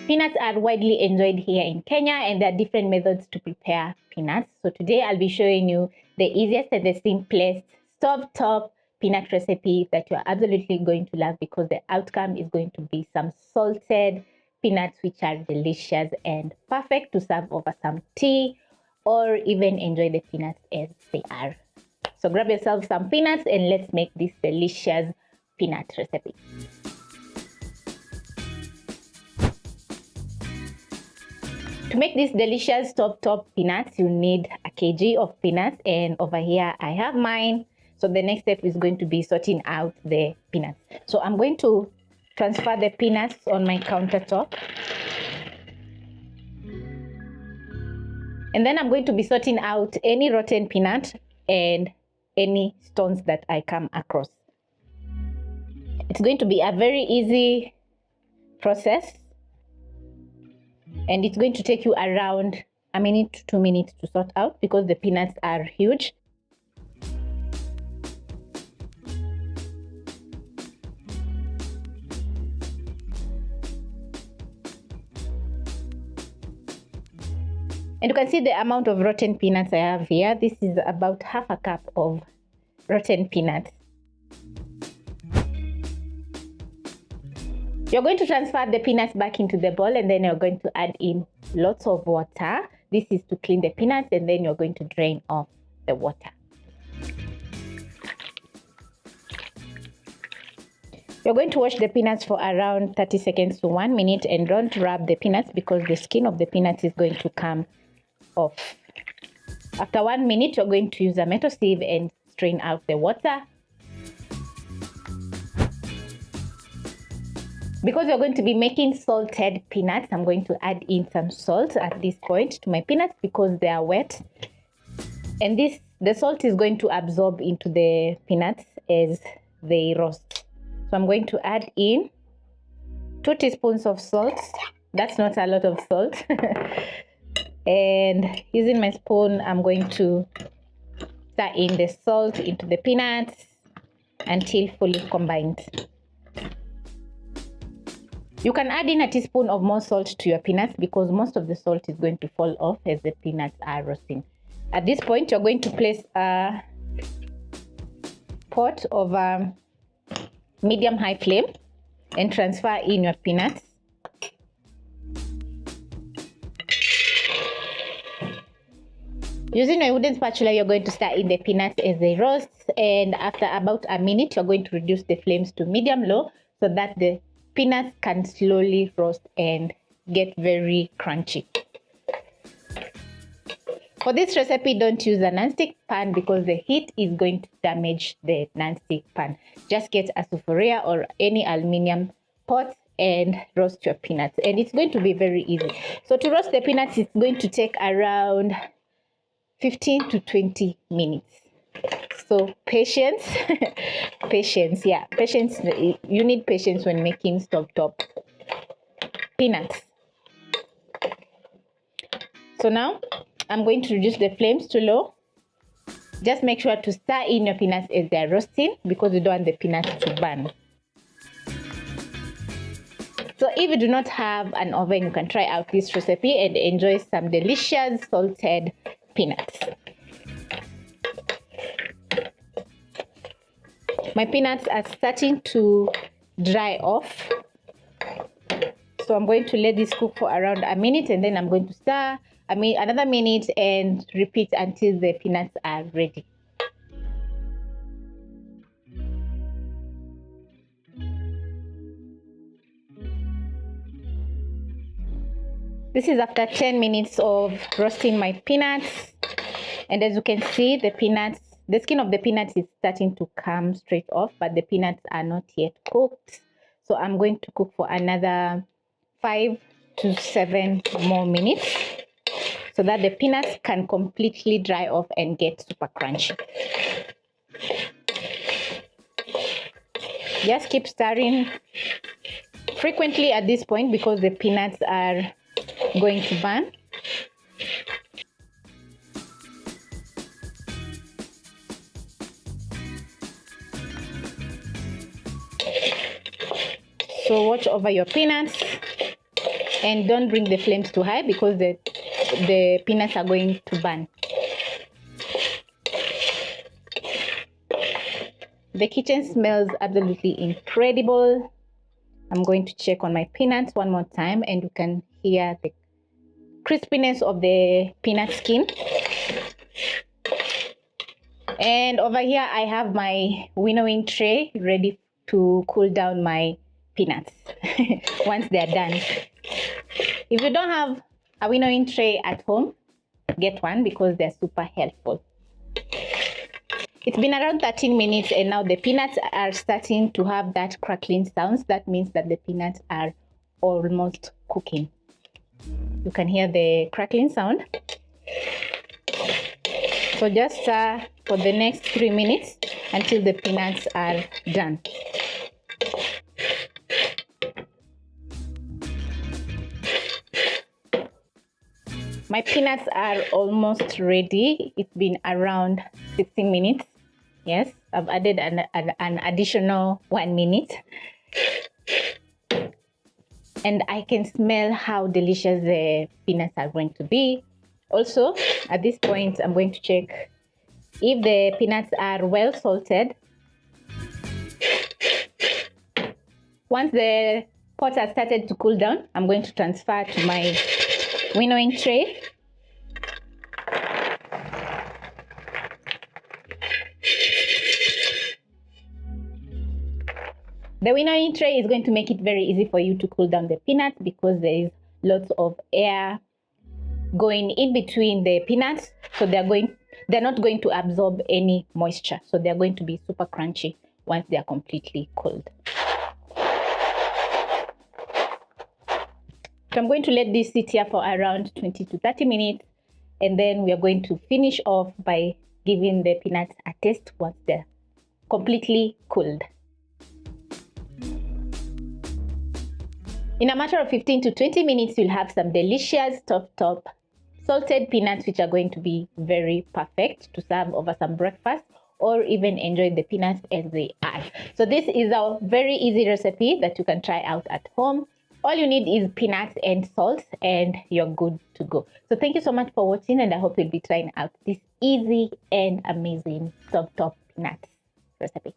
Peanuts are widely enjoyed here in Kenya, and there are different methods to prepare peanuts. So today I'll be showing you the easiest and the simplest stove-top peanut recipe that you're absolutely going to love, because the outcome is going to be some salted peanuts which are delicious and perfect to serve over some tea or even enjoy the peanuts as they are. So grab yourself some peanuts and let's make this delicious peanut recipe. To make this delicious top peanuts, you need a kg of peanuts, and over here I have mine. So the next step is going to be sorting out the peanuts. So I'm going to transfer the peanuts on my countertop. And then I'm going to be sorting out any rotten peanut and any stones that I come across. It's going to be a very easy process, and it's going to take you around 1 minute to 2 minutes to sort out because the peanuts are huge. And you can see the amount of rotten peanuts I have here. This is about half a cup of rotten peanuts. You're going to transfer the peanuts back into the bowl, and then you're going to add in lots of water. This is to clean the peanuts, and then you're going to drain off the water. You're going to wash the peanuts for around 30 seconds to 1 minute, and don't rub the peanuts because the skin of the peanuts is going to come off. After 1 minute, you're going to use a metal sieve and strain out the water. Because you're going to be making salted peanuts, I'm going to add in some salt at this point to my peanuts because they are wet. And the salt is going to absorb into the peanuts as they roast. So I'm going to add in 2 teaspoons of salt. That's not a lot of salt. And using my spoon, I'm going to stir in the salt into the peanuts until fully combined. You can add in a teaspoon of more salt to your peanuts because most of the salt is going to fall off as the peanuts are roasting. At this point, you're going to place a pot over medium-high flame and transfer in your peanuts. Using a wooden spatula, you're going to stir in the peanuts as they roast, and after about 1 minute, you're going to reduce the flames to medium-low so that the peanuts can slowly roast and get very crunchy. For this recipe, don't use a non-stick pan because the heat is going to damage the non-stick pan. Just get a sufuria or any aluminium pot and roast your peanuts, and it's going to be very easy. So to roast the peanuts, it's going to take around 15 to 20 minutes. So patience, patience. You need patience when making stove-top peanuts. So now I'm going to reduce the flames to low. Just make sure to stir in your peanuts as they're roasting because you don't want the peanuts to burn. So if you do not have an oven, you can try out this recipe and enjoy some delicious salted peanuts. My peanuts are starting to dry off. So I'm going to let this cook for around 1 minute, and then I'm going to stir another minute and repeat until the peanuts are ready. This is after 10 minutes of roasting my peanuts, and as you can see, the skin of the peanuts is starting to come straight off, but the peanuts are not yet cooked. So I'm going to cook for another 5 to 7 more minutes so that the peanuts can completely dry off and get super crunchy. Just keep stirring frequently at this point because the peanuts are going to burn. So watch over your peanuts. And don't bring the flames too high because the peanuts are going to burn. The kitchen smells absolutely incredible. I'm going to check on my peanuts one more time, and you can hear the crispiness of the peanut skin. And over here I have my winnowing tray ready to cool down my peanuts once they're done. If you don't have a winnowing tray at home, get one because they're super helpful. It's been around 13 minutes and now the peanuts are starting to have that crackling sounds. That means that the peanuts are almost cooking. You can hear the crackling sound. So just for the next 3 minutes until the peanuts are done. My peanuts are almost ready. It's been around 16 minutes. Yes, I've added an additional 1 minute. And I can smell how delicious the peanuts are going to be. Also, at this point, I'm going to check if the peanuts are well salted. Once the pot has started to cool down, I'm going to transfer to my winnowing tray. The winnowing tray is going to make it very easy for you to cool down the peanuts because there is lots of air going in between the peanuts, so they're not going to absorb any moisture, so they're going to be super crunchy once they are completely cooled. So I'm going to let this sit here for around 20 to 30 minutes, and then we are going to finish off by giving the peanuts a taste once they're completely cooled. In a matter of 15 to 20 minutes, you'll have some delicious top salted peanuts, which are going to be very perfect to serve over some breakfast or even enjoy the peanuts as they are. So this is a very easy recipe that you can try out at home. All you need is peanuts and salt and you're good to go. So thank you so much for watching, and I hope you'll be trying out this easy and amazing top peanuts recipe.